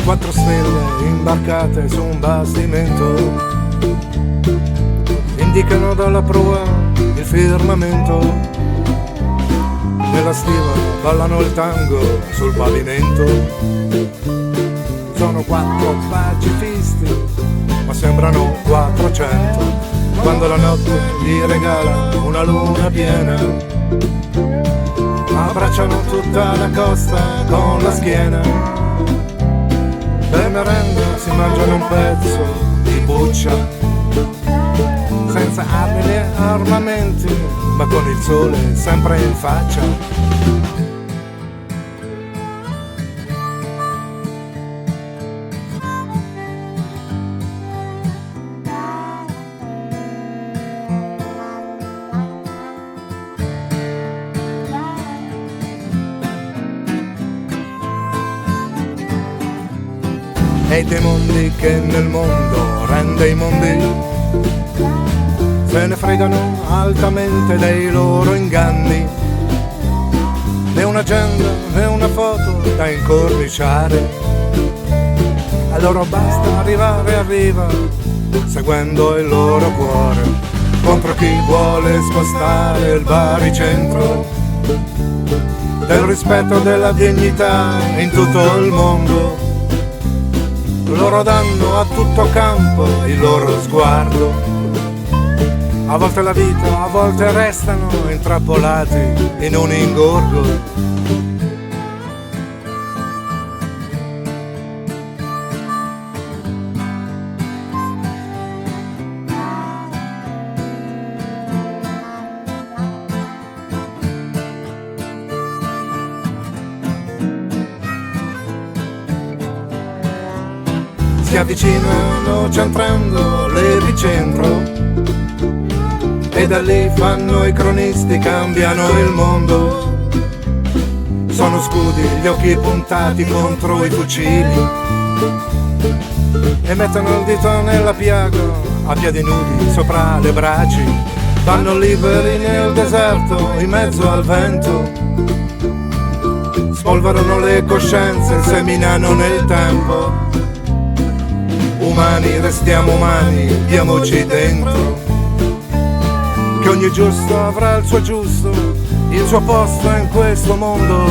4 stelle imbarcate su un bastimento indicano dalla prua il firmamento. Nella stiva ballano il tango sul pavimento. Sono 4 pacifisti, ma sembrano 400 quando la notte gli regala una luna piena. Abbracciano tutta la costa con la schiena. Per merenda si mangiano un pezzo di buccia, senza armi né armamenti, ma con il sole sempre in faccia. E dei mondi che nel mondo rende i mondi se ne fregano altamente dei loro inganni. Né un'agenda né una foto da incorniciare, a loro basta arrivare a riva seguendo il loro cuore, contro chi vuole spostare il baricentro del rispetto della dignità in tutto il mondo. Loro danno a tutto campo il loro sguardo, a volte la vita, a volte restano intrappolati in un ingorgo. Si avvicinano centrando l'epicentro e da lì fanno i cronisti, cambiano il mondo. Sono scudi, gli occhi puntati contro i fucili e mettono il dito nella piaga a piedi nudi sopra le braci. Vanno liberi nel deserto in mezzo al vento, spolverano le coscienze, seminano nel tempo. Umani, restiamo umani, diamoci dentro, che ogni giusto avrà il suo giusto, il suo posto in questo mondo.